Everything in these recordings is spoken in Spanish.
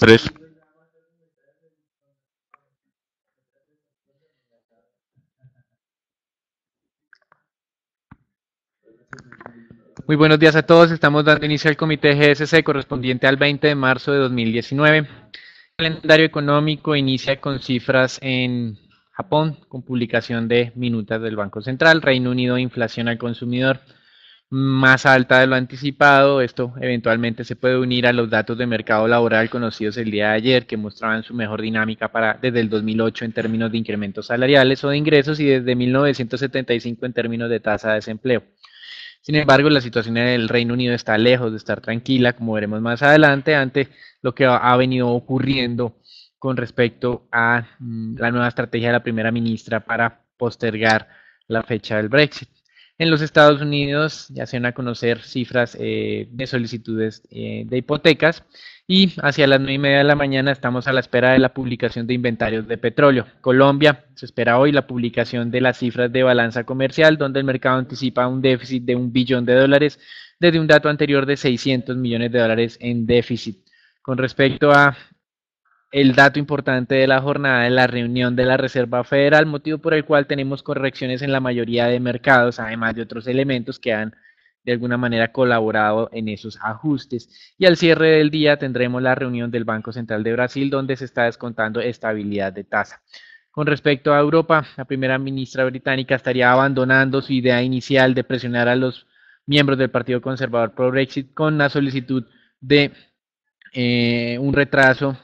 Tres. Muy buenos días a todos. Estamos dando inicio al comité GSC correspondiente al 20 de marzo de 2019. El calendario económico inicia con cifras en Japón, con publicación de minutas del Banco Central. Reino Unido, inflación al consumidor más alta de lo anticipado. Esto eventualmente se puede unir a los datos de mercado laboral conocidos el día de ayer, que mostraban su mejor dinámica desde el 2008 en términos de incrementos salariales o de ingresos y desde 1975 en términos de tasa de desempleo. Sin embargo, la situación en el Reino Unido está lejos de estar tranquila, como veremos más adelante, ante lo que ha venido ocurriendo con respecto a la nueva estrategia de la primera ministra para postergar la fecha del Brexit. En los Estados Unidos ya se van a conocer cifras de solicitudes de hipotecas y hacia las 9:30 de la mañana estamos a la espera de la publicación de inventarios de petróleo. Colombia, se espera hoy la publicación de las cifras de balanza comercial, donde el mercado anticipa un déficit de $1 billón desde un dato anterior de $600 millones en déficit. Con respecto a el dato importante de la jornada de la reunión de la Reserva Federal, motivo por el cual tenemos correcciones en la mayoría de mercados, además de otros elementos que han de alguna manera colaborado en esos ajustes. Y al cierre del día tendremos la reunión del Banco Central de Brasil, donde se está descontando estabilidad de tasa. Con respecto a Europa, la primera ministra británica estaría abandonando su idea inicial de presionar a los miembros del Partido Conservador pro Brexit con una solicitud de un retraso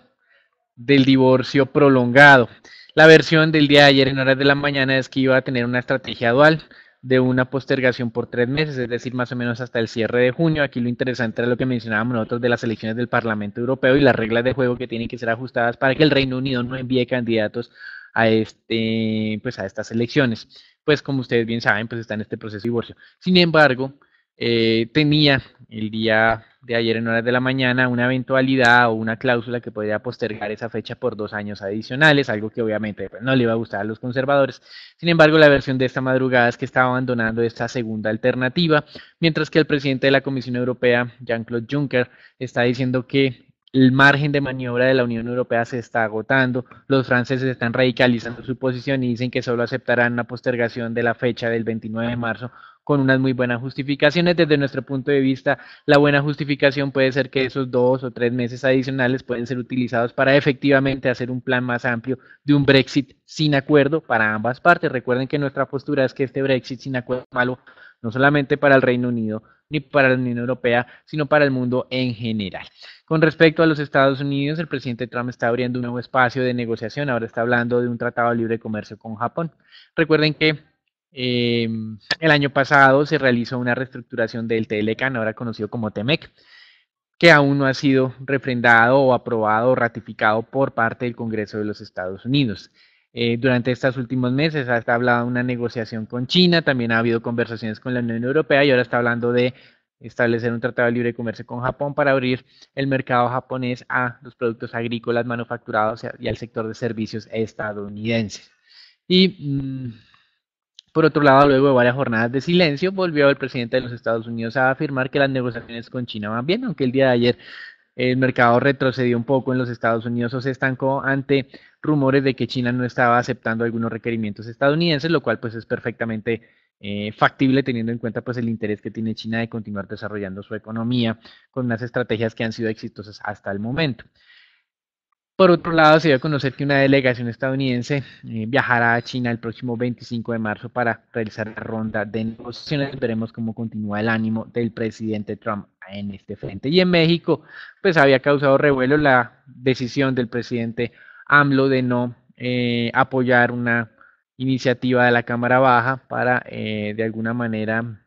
del divorcio prolongado. La versión del día de ayer en horas de la mañana es que iba a tener una estrategia dual de una postergación por 3 meses, es decir, más o menos hasta el cierre de junio. Aquí lo interesante era lo que mencionábamos nosotros de las elecciones del Parlamento Europeo y las reglas de juego que tienen que ser ajustadas para que el Reino Unido no envíe candidatos a estas elecciones. Pues como ustedes bien saben, pues está en este proceso de divorcio. Sin embargo, tenía el día de ayer en horas de la mañana una eventualidad o una cláusula que podría postergar esa fecha por 2 años adicionales, algo que obviamente pues, no le iba a gustar a los conservadores. Sin embargo, la versión de esta madrugada es que está abandonando esta segunda alternativa, mientras que el presidente de la Comisión Europea, Jean-Claude Juncker, está diciendo que el margen de maniobra de la Unión Europea se está agotando, los franceses están radicalizando su posición y dicen que solo aceptarán una postergación de la fecha del 29 de marzo con unas muy buenas justificaciones. Desde nuestro punto de vista, la buena justificación puede ser que esos 2 o 3 meses adicionales pueden ser utilizados para efectivamente hacer un plan más amplio de un Brexit sin acuerdo para ambas partes. Recuerden que nuestra postura es que este Brexit sin acuerdo es malo no solamente para el Reino Unido ni para la Unión Europea, sino para el mundo en general. Con respecto a los Estados Unidos, el presidente Trump está abriendo un nuevo espacio de negociación, ahora está hablando de un tratado de libre comercio con Japón. Recuerden que el año pasado se realizó una reestructuración del TLCAN, ahora conocido como TEMEC, que aún no ha sido refrendado o aprobado o ratificado por parte del Congreso de los Estados Unidos. Durante estos últimos meses ha hablado de una negociación con China, también ha habido conversaciones con la Unión Europea y ahora está hablando de establecer un tratado de libre comercio con Japón para abrir el mercado japonés a los productos agrícolas manufacturados y al sector de servicios estadounidenses. Y por otro lado, luego de varias jornadas de silencio, volvió el presidente de los Estados Unidos a afirmar que las negociaciones con China van bien, aunque el día de ayer el mercado retrocedió un poco en los Estados Unidos o se estancó ante rumores de que China no estaba aceptando algunos requerimientos estadounidenses, lo cual pues es perfectamente factible teniendo en cuenta pues el interés que tiene China de continuar desarrollando su economía con unas estrategias que han sido exitosas hasta el momento. Por otro lado, se dio a conocer que una delegación estadounidense viajará a China el próximo 25 de marzo para realizar la ronda de negociaciones. Veremos cómo continúa el ánimo del presidente Trump en este frente. Y en México, pues había causado revuelo la decisión del presidente AMLO de no apoyar una iniciativa de la Cámara Baja para de alguna manera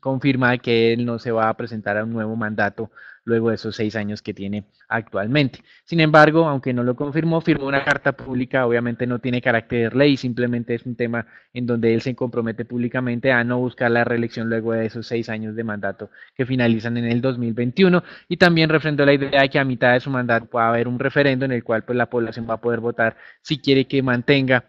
confirmar que él no se va a presentar a un nuevo mandato luego de esos 6 años que tiene actualmente. Sin embargo, aunque no lo confirmó, firmó una carta pública, obviamente no tiene carácter de ley, simplemente es un tema en donde él se compromete públicamente a no buscar la reelección luego de esos 6 años de mandato que finalizan en el 2021 y también refrendó la idea de que a mitad de su mandato pueda haber un referendo en el cual pues la población va a poder votar si quiere que mantenga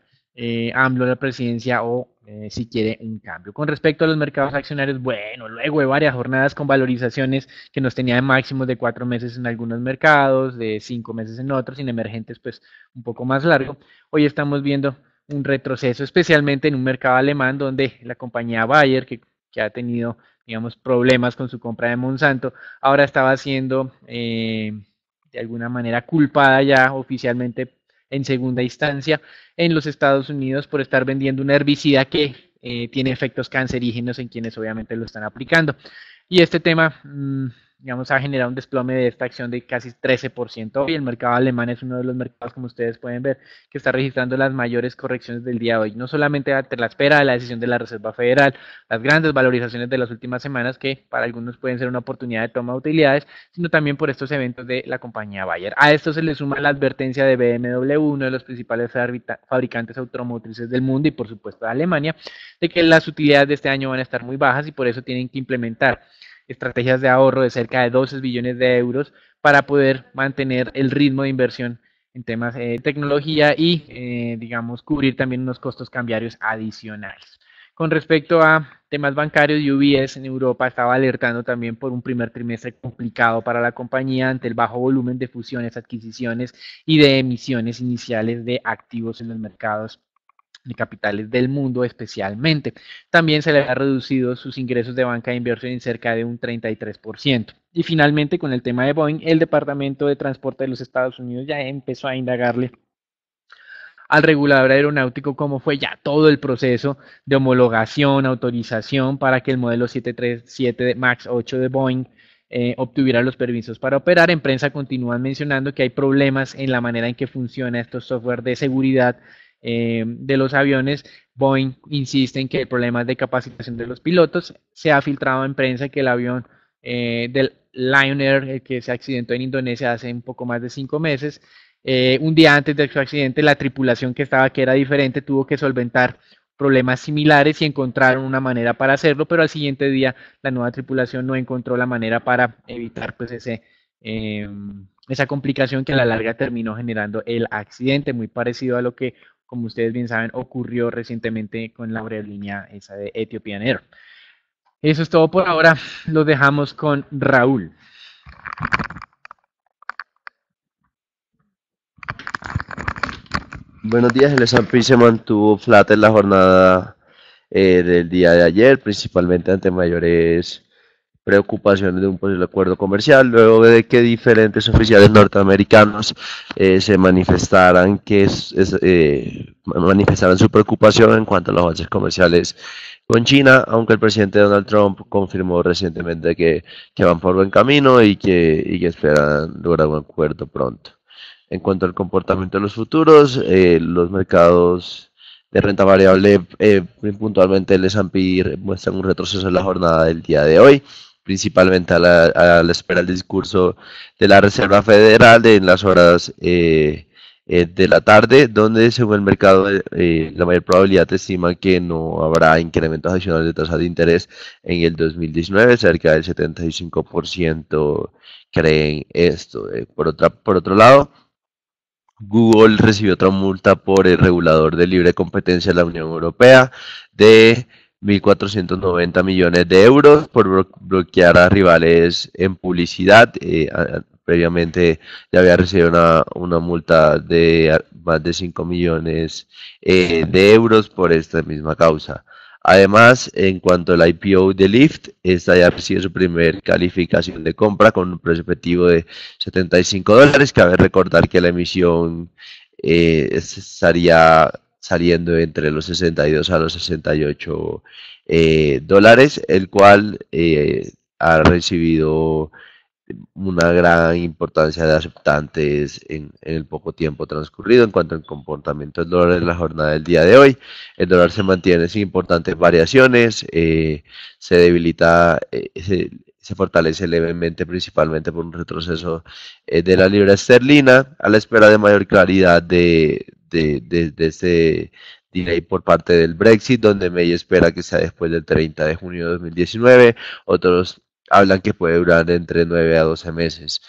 AMLO la presidencia o si quiere un cambio. Con respecto a los mercados accionarios, bueno, luego de varias jornadas con valorizaciones que nos tenía de máximos de 4 meses en algunos mercados, de 5 meses en otros, sin emergentes pues un poco más largo, hoy estamos viendo un retroceso, especialmente en un mercado alemán donde la compañía Bayer, que ha tenido, digamos, problemas con su compra de Monsanto, ahora estaba siendo de alguna manera culpada ya oficialmente en segunda instancia en los Estados Unidos por estar vendiendo un herbicida que tiene efectos cancerígenos en quienes obviamente lo están aplicando. Y este tema, digamos, ha generado un desplome de esta acción de casi 13%. Hoy el mercado alemán es uno de los mercados, como ustedes pueden ver, que está registrando las mayores correcciones del día de hoy. No solamente ante la espera de la decisión de la Reserva Federal, las grandes valorizaciones de las últimas semanas, que para algunos pueden ser una oportunidad de toma de utilidades, sino también por estos eventos de la compañía Bayer. A esto se le suma la advertencia de BMW, uno de los principales fabricantes automotrices del mundo y por supuesto de Alemania, de que las utilidades de este año van a estar muy bajas y por eso tienen que implementar estrategias de ahorro de cerca de 12 billones de euros para poder mantener el ritmo de inversión en temas de tecnología y, digamos, cubrir también unos costos cambiarios adicionales. Con respecto a temas bancarios, UBS en Europa estaba alertando también por un primer trimestre complicado para la compañía ante el bajo volumen de fusiones, adquisiciones y de emisiones iniciales de activos en los mercados de capitales del mundo especialmente. También se le ha reducido sus ingresos de banca de inversión en cerca de un 33%. Y finalmente, con el tema de Boeing, el Departamento de Transporte de los Estados Unidos ya empezó a indagarle al regulador aeronáutico cómo fue ya todo el proceso de homologación, autorización para que el modelo 737 MAX 8 de Boeing obtuviera los permisos para operar. En prensa continúan mencionando que hay problemas en la manera en que funciona estos software de seguridad de los aviones. Boeing insiste en que hay problemas de capacitación de los pilotos. Se ha filtrado en prensa que el avión del Lion Air, que se accidentó en Indonesia hace un poco más de 5 meses, un día antes de su accidente, la tripulación que estaba, que era diferente, tuvo que solventar problemas similares y encontraron una manera para hacerlo, pero al siguiente día la nueva tripulación no encontró la manera para evitar pues esa complicación que a la larga terminó generando el accidente, muy parecido a lo que, como ustedes bien saben, ocurrió recientemente con la aerolínea esa de Ethiopian Air. Eso es todo por ahora, los dejamos con Raúl. Buenos días, el S&P se mantuvo flat en la jornada del día de ayer, principalmente ante mayores preocupaciones de un posible acuerdo comercial, luego de que diferentes oficiales norteamericanos se manifestaran manifestaran su preocupación en cuanto a los avances comerciales con China, aunque el presidente Donald Trump confirmó recientemente que van por buen camino y que esperan lograr un acuerdo pronto. En cuanto al comportamiento de los futuros, los mercados de renta variable, puntualmente el S&P muestran un retroceso en la jornada del día de hoy, principalmente a la espera del discurso de la Reserva Federal en las horas de la tarde, donde según el mercado la mayor probabilidad estima que no habrá incrementos adicionales de tasas de interés en el 2019, cerca del 75% creen esto. Por otro lado, Google recibió otra multa por el regulador de libre competencia de la Unión Europea de 1.490 millones de euros por bloquear a rivales en publicidad. Previamente ya había recibido una multa de más de 5 millones de euros por esta misma causa. Además, en cuanto al IPO de Lyft, esta ya recibe su primer calificación de compra con un precio objetivo de $75. Cabe recordar que la emisión estaría saliendo entre los 62 a los 68 dólares, el cual ha recibido una gran importancia de aceptantes en el poco tiempo transcurrido. En cuanto al comportamiento del dólar en la jornada del día de hoy, el dólar se mantiene sin importantes variaciones, se debilita, se fortalece levemente, principalmente por un retroceso de la libra esterlina, a la espera de mayor claridad de este delay por parte del Brexit, donde May espera que sea después del 30 de junio de 2019, otros hablan que puede durar entre 9 a 12 meses.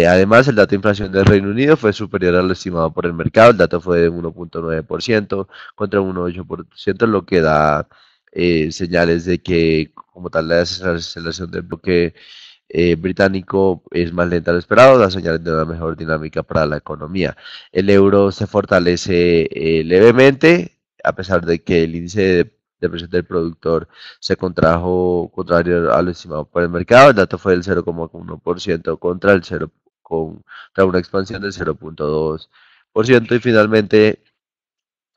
Además, el dato de inflación del Reino Unido fue superior a lo estimado por el mercado. El dato fue de 1,9% contra 1,8%, lo que da señales de que, como tal, la desaceleración del bloque británico es más lenta de lo esperado, da señales de una mejor dinámica para la economía. El euro se fortalece levemente, a pesar de que el índice de precios del productor se contrajo contrario a lo estimado por el mercado. El dato fue del 0,1% contra el 0, contra una expansión del 0,2%. Y finalmente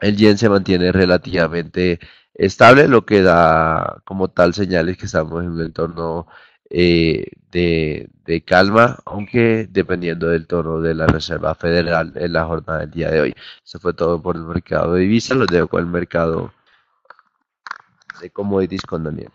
el yen se mantiene relativamente estable, lo que da como tal señales que estamos en un entorno de calma, aunque dependiendo del tono de la Reserva Federal en la jornada del día de hoy. Eso fue todo por el mercado de divisas. Los dejo con el mercado de commodities con Daniel.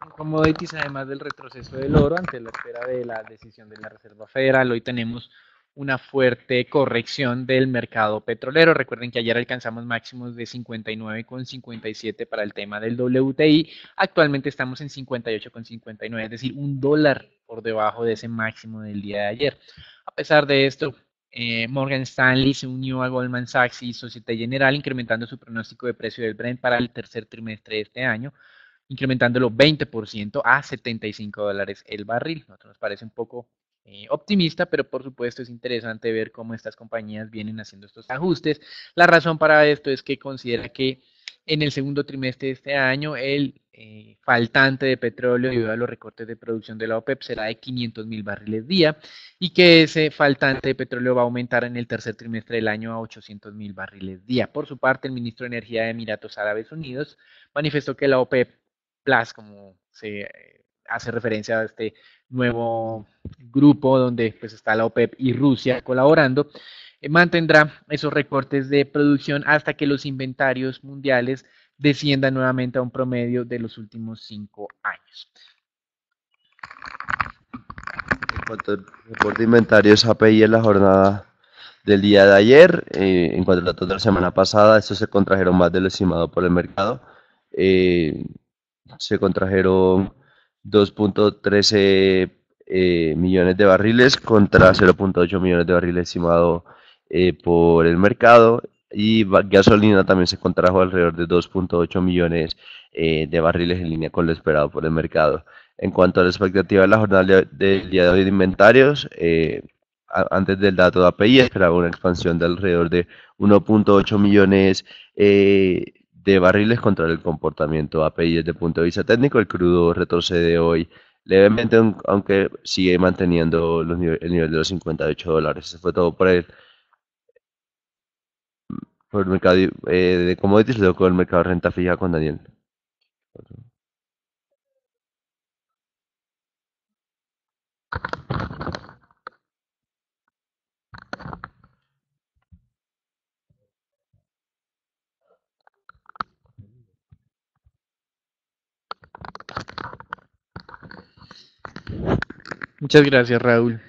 En commodities, además del retroceso del oro ante la espera de la decisión de la Reserva Federal, hoy tenemos una fuerte corrección del mercado petrolero. Recuerden que ayer alcanzamos máximos de 59,57 para el tema del WTI. Actualmente estamos en 58,59, es decir, $1 por debajo de ese máximo del día de ayer. A pesar de esto, Morgan Stanley se unió a Goldman Sachs y Societe Generale, incrementando su pronóstico de precio del Brent para el tercer trimestre de este año, incrementándolo 20% a $75 el barril. A nosotros nos parece un poco optimista, pero por supuesto es interesante ver cómo estas compañías vienen haciendo estos ajustes. La razón para esto es que considera que en el segundo trimestre de este año el faltante de petróleo debido a los recortes de producción de la OPEP será de 500,000 barriles día y que ese faltante de petróleo va a aumentar en el tercer trimestre del año a 800,000 barriles día. Por su parte, el ministro de Energía de Emiratos Árabes Unidos manifestó que la OPEP Plus, como se hace referencia a este nuevo grupo donde pues está la OPEP y Rusia colaborando, mantendrá esos recortes de producción hasta que los inventarios mundiales desciendan nuevamente a un promedio de los últimos 5 años. En cuanto al reporte de inventarios API en la jornada del día de ayer, en cuanto a los datos de la semana pasada, estos se contrajeron más de lo estimado por el mercado. Se contrajeron 2,13 millones de barriles contra 0,8 millones de barriles estimado por el mercado. Y gasolina también se contrajo alrededor de 2,8 millones de barriles en línea con lo esperado por el mercado. En cuanto a la expectativa de la jornada del día de hoy de inventarios, antes del dato de API esperaba una expansión de alrededor de 1,8 millones de barriles contra el comportamiento API desde el punto de vista técnico. El crudo retrocede hoy levemente, aunque sigue manteniendo el nivel de los $58. Eso fue todo por el mercado de commodities. Luego con el mercado de renta fija con Daniel. Muchas gracias, Raúl.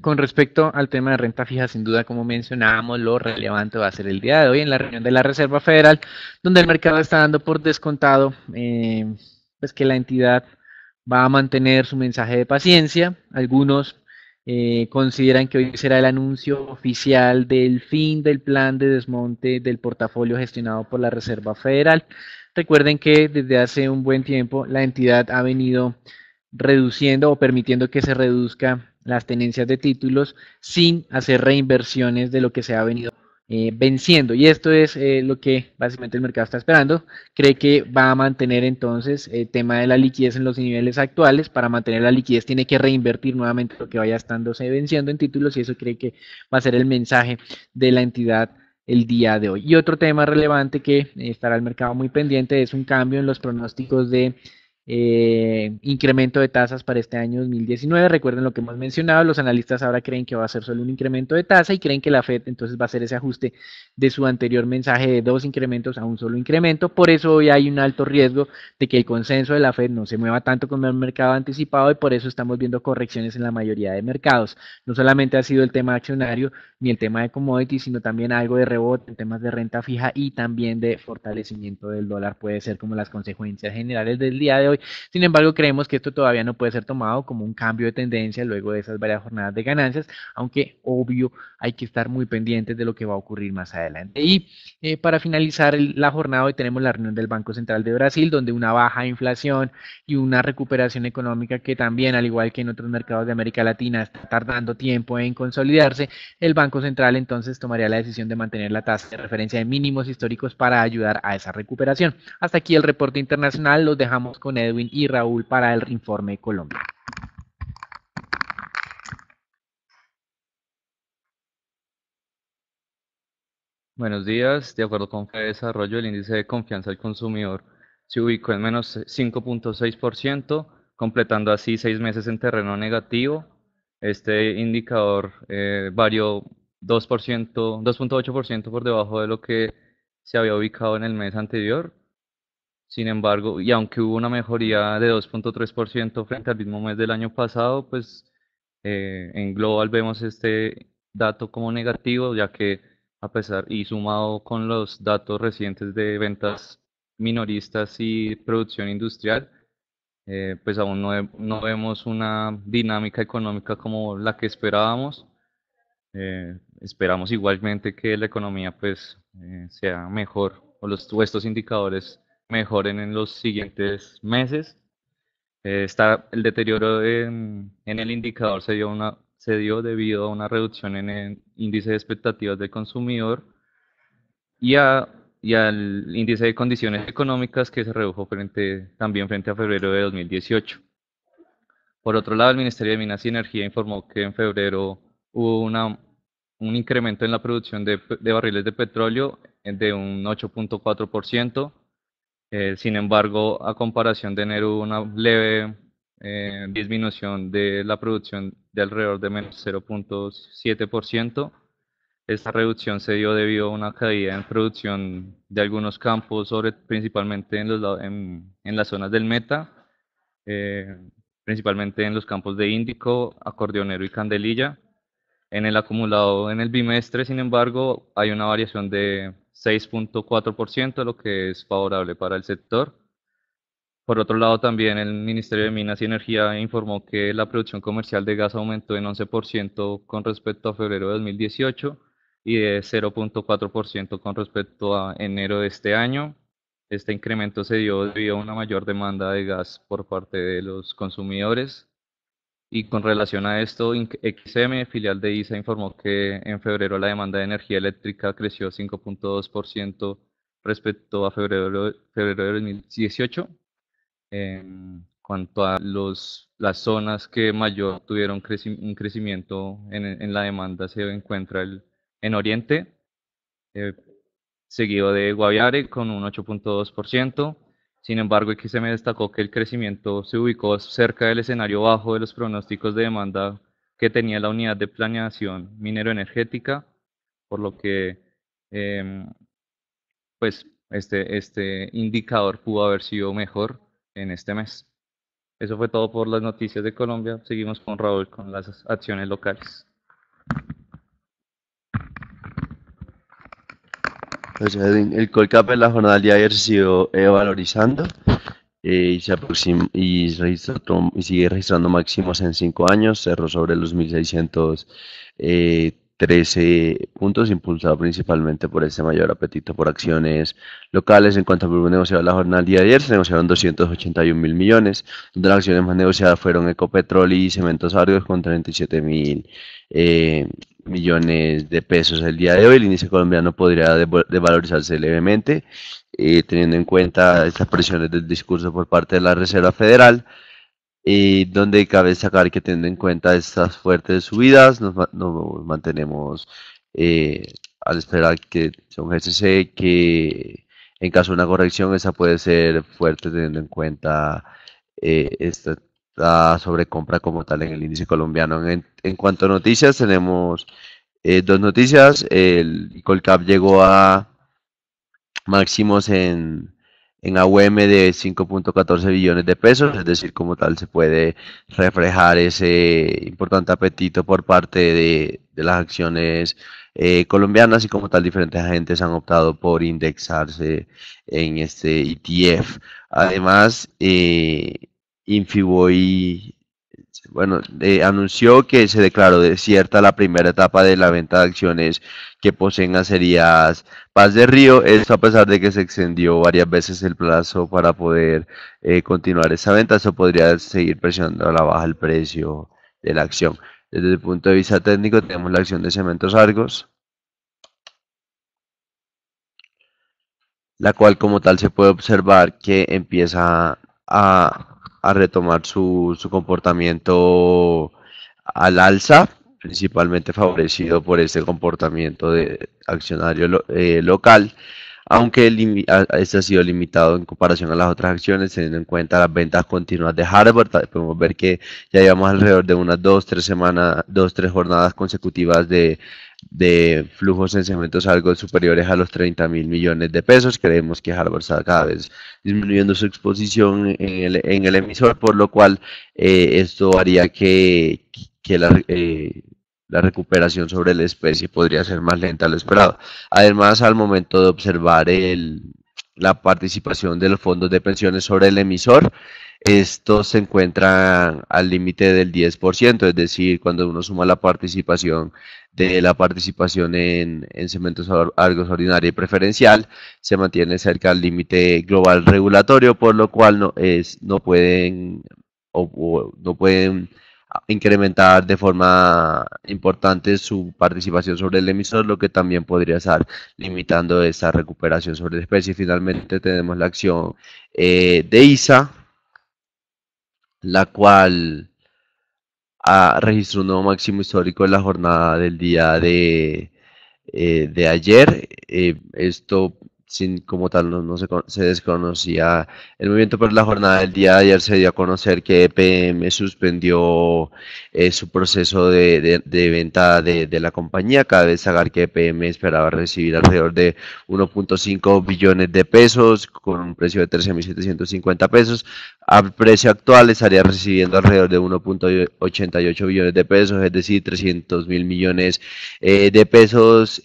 Con respecto al tema de renta fija, sin duda, como mencionábamos, lo relevante va a ser el día de hoy en la reunión de la Reserva Federal, donde el mercado está dando por descontado pues que la entidad va a mantener su mensaje de paciencia. Algunos consideran que hoy será el anuncio oficial del fin del plan de desmonte del portafolio gestionado por la Reserva Federal. Recuerden que desde hace un buen tiempo la entidad ha venido reduciendo o permitiendo que se reduzca las tenencias de títulos sin hacer reinversiones de lo que se ha venido venciendo. Y esto es lo que básicamente el mercado está esperando. Cree que va a mantener entonces el tema de la liquidez en los niveles actuales. Para mantener la liquidez tiene que reinvertir nuevamente lo que vaya estándose venciendo en títulos y eso cree que va a ser el mensaje de la entidad el día de hoy. Y otro tema relevante que estará el mercado muy pendiente es un cambio en los pronósticos de incremento de tasas para este año 2019. Recuerden lo que hemos mencionado, los analistas ahora creen que va a ser solo un incremento de tasa y creen que la Fed entonces va a hacer ese ajuste de su anterior mensaje de 2 incrementos a un solo incremento. Por eso hoy hay un alto riesgo de que el consenso de la Fed no se mueva tanto como el mercado anticipado y por eso estamos viendo correcciones en la mayoría de mercados. No solamente ha sido el tema accionario ni el tema de commodities, sino también algo de rebote en temas de renta fija y también de fortalecimiento del dólar puede ser como las consecuencias generales del día de hoy hoy. Sin embargo, creemos que esto todavía no puede ser tomado como un cambio de tendencia luego de esas varias jornadas de ganancias, aunque obvio hay que estar muy pendientes de lo que va a ocurrir más adelante. Y para finalizar la jornada, hoy tenemos la reunión del Banco Central de Brasil, donde una baja inflación y una recuperación económica que también, al igual que en otros mercados de América Latina, está tardando tiempo en consolidarse, el Banco Central entonces tomaría la decisión de mantener la tasa de referencia de mínimos históricos para ayudar a esa recuperación. Hasta aquí el reporte internacional, los dejamos con Edwin y Raúl para el informe Colombia. Buenos días. De acuerdo con FEDesarrollo, el índice de confianza del consumidor se ubicó en menos 5.6%, completando así 6 meses en terreno negativo. Este indicador varió 2.8% por debajo de lo que se había ubicado en el mes anterior. Sin embargo, y aunque hubo una mejoría de 2.3% frente al mismo mes del año pasado, pues en global vemos este dato como negativo, ya que a pesar y sumado con los datos recientes de ventas minoristas y producción industrial, pues aún no vemos una dinámica económica como la que esperábamos. Esperamos igualmente que la economía pues sea mejor o estos indicadores mejoren en los siguientes meses. El deterioro en el indicador se dio debido a una reducción en el índice de expectativas del consumidor y, y al índice de condiciones económicas que se redujo también frente a febrero de 2018. Por otro lado, el Ministerio de Minas y Energía informó que en febrero hubo un incremento en la producción de barriles de petróleo de un 8.4%. Sin embargo, a comparación de enero hubo una leve disminución de la producción de alrededor de menos 0.7%. Esta reducción se dio debido a una caída en producción de algunos campos, principalmente en las zonas del Meta, principalmente en los campos de Índico, Acordeonero y Candelilla. En el acumulado en el bimestre, sin embargo, hay una variación de 6.4%, lo que es favorable para el sector. Por otro lado, también el Ministerio de Minas y Energía informó que la producción comercial de gas aumentó en 11% con respecto a febrero de 2018 y de 0.4% con respecto a enero de este año. Este incremento se dio debido a una mayor demanda de gas por parte de los consumidores. Y con relación a esto, XM, filial de ISA, informó que en febrero la demanda de energía eléctrica creció 5.2% respecto a febrero de 2018. En cuanto a las zonas que mayor tuvieron un crecimiento en la demanda, se encuentra en Oriente, seguido de Guaviare con un 8.2%. Sin embargo, XM destacó que el crecimiento se ubicó cerca del escenario bajo de los pronósticos de demanda que tenía la unidad de planeación minero-energética, por lo que pues este indicador pudo haber sido mejor en este mes. Eso fue todo por las noticias de Colombia. Seguimos con Raúl con las acciones locales. Pues, el Colcap en la jornada de ayer se siguió valorizando y se aproxima y sigue registrando máximos en 5 años, cerró sobre los 1.613 puntos, impulsado principalmente por ese mayor apetito por acciones locales. En cuanto al volumen negociado la jornada del día de ayer, se negociaron 281.000 millones, donde las acciones más negociadas fueron Ecopetrol y Cementos Argos con 37.000 millones de pesos el día de hoy. El índice colombiano podría devalorizarse levemente, teniendo en cuenta estas presiones del discurso por parte de la Reserva Federal, donde cabe destacar que teniendo en cuenta estas fuertes subidas, nos mantenemos al esperar que son GCC, que en caso de una corrección esa puede ser fuerte teniendo en cuenta esta sobrecompra como tal en el índice colombiano. En cuanto a noticias, tenemos dos noticias. El Colcap llegó a máximos en en AUM de 5.14 billones de pesos, es decir, como tal se puede reflejar ese importante apetito por parte de las acciones colombianas y como tal diferentes agentes han optado por indexarse en este ETF. Además, Infiboy bueno, anunció que se declaró desierta la primera etapa de la venta de acciones que poseen acerías Paz de Río, esto a pesar de que se extendió varias veces el plazo para poder continuar esa venta, eso podría seguir presionando a la baja el precio de la acción. Desde el punto de vista técnico tenemos la acción de Cementos Argos, la cual como tal se puede observar que empieza a retomar su comportamiento al alza, principalmente favorecido por este comportamiento de accionario local, aunque este ha sido limitado en comparación a las otras acciones, teniendo en cuenta las ventas continuas de Harvard. Podemos ver que ya llevamos alrededor de unas 2, 3 semanas, 2, 3 jornadas consecutivas de flujos en cementos algo superiores a los 30.000 millones de pesos. Creemos que Harvard está cada vez disminuyendo su exposición en el emisor, por lo cual esto haría que la recuperación sobre la especie podría ser más lenta de lo esperado. Además, al momento de observar la participación de los fondos de pensiones sobre el emisor, estos se encuentran al límite del 10%, es decir, cuando uno suma la participación de la participación en Cementos Argos ordinaria y preferencial, se mantiene cerca al límite global regulatorio, por lo cual no pueden o no pueden incrementar de forma importante su participación sobre el emisor, lo que también podría estar limitando esa recuperación sobre la especie. Finalmente tenemos la acción de ISA, la cual registró un nuevo máximo histórico en la jornada del día de ayer. Esto sin como tal se desconocía el movimiento, pero la jornada del día de ayer se dio a conocer que EPM suspendió su proceso de venta de la compañía. Cabe destacar que EPM esperaba recibir alrededor de 1.5 billones de pesos con un precio de 13.750 pesos. Al precio actual estaría recibiendo alrededor de 1.88 billones de pesos, es decir, 300.000 millones de pesos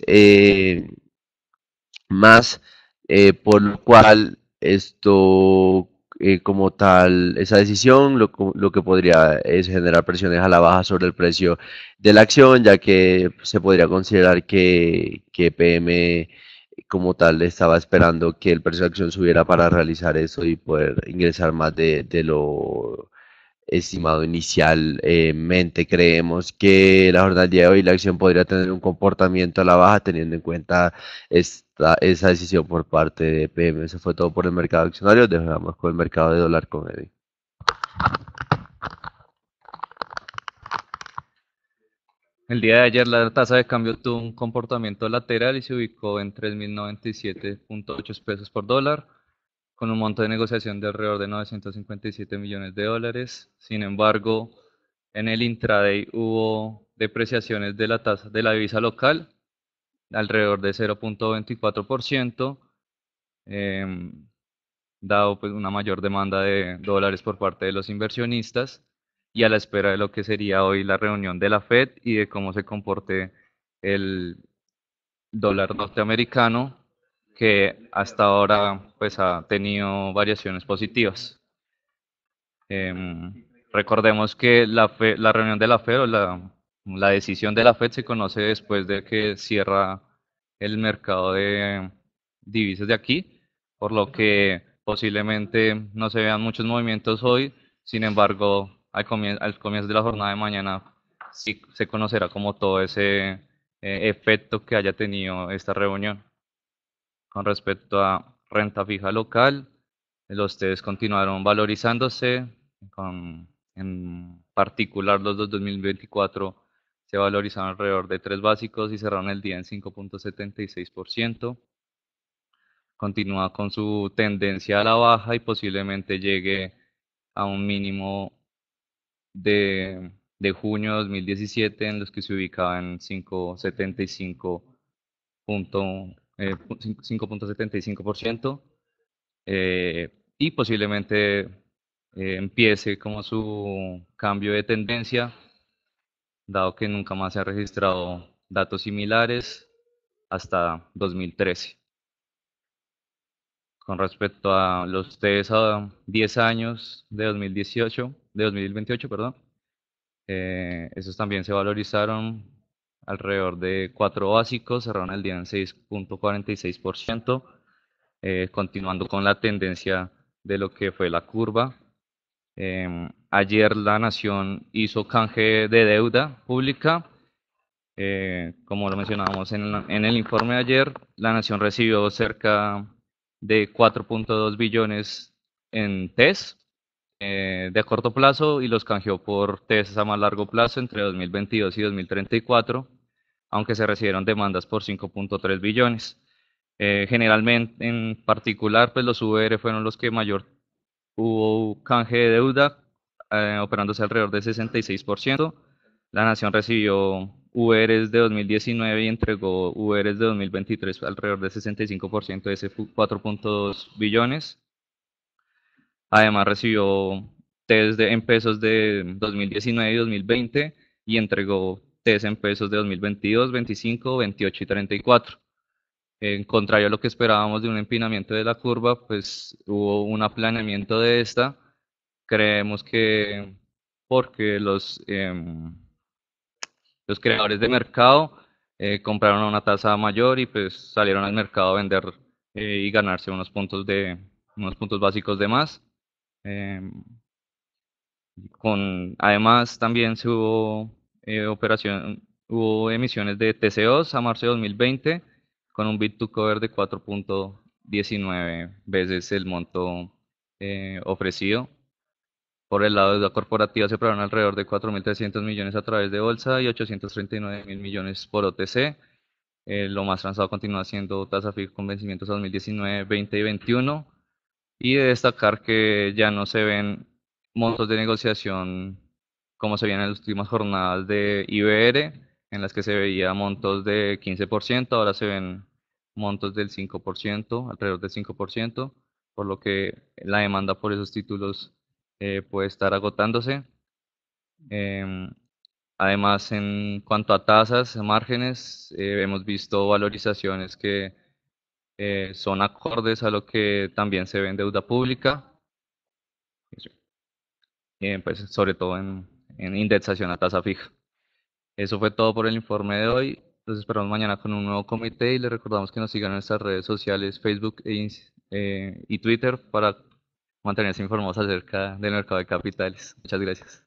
más, por lo cual esto como tal, esa decisión lo que podría es generar presiones a la baja sobre el precio de la acción, ya que se podría considerar que PM como tal estaba esperando que el precio de la acción subiera para realizar eso y poder ingresar más de lo estimado inicialmente. Creemos que la jornada del día de hoy la acción podría tener un comportamiento a la baja teniendo en cuenta esa decisión por parte de PM. Eso fue todo por el mercado accionario. Dejamos con el mercado de dólar con Eddie. El día de ayer la tasa de cambio tuvo un comportamiento lateral y se ubicó en 3.097.8 pesos por dólar, con un monto de negociación de alrededor de 957 millones de dólares. Sin embargo, en el intraday hubo depreciaciones de la tasa de la divisa local, alrededor de 0.24%, dado pues una mayor demanda de dólares por parte de los inversionistas y a la espera de lo que sería hoy la reunión de la Fed y de cómo se comporte el dólar norteamericano, que hasta ahora pues ha tenido variaciones positivas. Recordemos que la reunión de la Fed o la decisión de la Fed se conoce después de que cierra el mercado de divisas de aquí, por lo que posiblemente no se vean muchos movimientos hoy. Sin embargo, al comienzo de la jornada de mañana sí se conocerá como todo ese efecto que haya tenido esta reunión. Con respecto a renta fija local, los TES continuaron valorizándose, en particular los dos 2024 se valorizaron alrededor de 3 básicos y cerraron el día en 5.76%. Continúa con su tendencia a la baja y posiblemente llegue a un mínimo de junio de 2017 en los que se ubicaba en 5.75%. y posiblemente empiece como su cambio de tendencia, dado que nunca más se han registrado datos similares hasta 2013. Con respecto a los test a 10 años de 2028, perdón, esos también se valorizaron alrededor de 4 básicos, cerraron el día en 6.46%, continuando con la tendencia de lo que fue la curva. Ayer la Nación hizo canje de deuda pública. Como lo mencionábamos en el informe de ayer, la Nación recibió cerca de 4.2 billones en TES de a corto plazo y los canjeó por TES a más largo plazo entre 2022 y 2034, aunque se recibieron demandas por 5.3 billones. Generalmente, en particular, pues los VR fueron los que mayor hubo canje de deuda, operándose alrededor del 66%. La Nación recibió VRs de 2019 y entregó VRs de 2023 alrededor del 65% de ese 4.2 billones. Además recibió TES en pesos de 2019 y 2020 y entregó TES en pesos de 2022, 25, 28 y 34. En contrario a lo que esperábamos de un empinamiento de la curva, pues hubo un aplanamiento de esta. Creemos que porque los creadores de mercado compraron a una tasa mayor y pues salieron al mercado a vender y ganarse unos puntos básicos de más. Em, Además, también se hubo emisiones de TCOs a marzo de 2020 con un bid to cover de 4.19 veces el monto ofrecido. Por el lado de deuda corporativa se aprobaron alrededor de 4.300 millones a través de bolsa y 839.000 millones por OTC. Lo más transado continúa siendo tasa fija con vencimientos a 2019, 20 y 21. Y de destacar que ya no se ven montos de negociación como se veían en las últimas jornadas de IBR, en las que se veía montos de 15%, ahora se ven montos del 5%, alrededor del 5%, por lo que la demanda por esos títulos puede estar agotándose. Em, Además, en cuanto a tasas, márgenes, hemos visto valorizaciones que son acordes a lo que también se ve en deuda pública, pues sobre todo en indexación a tasa fija. Eso fue todo por el informe de hoy. Los esperamos mañana con un nuevo comité y les recordamos que nos sigan en nuestras redes sociales, Facebook y Twitter para mantenerse informados acerca del mercado de capitales. Muchas gracias.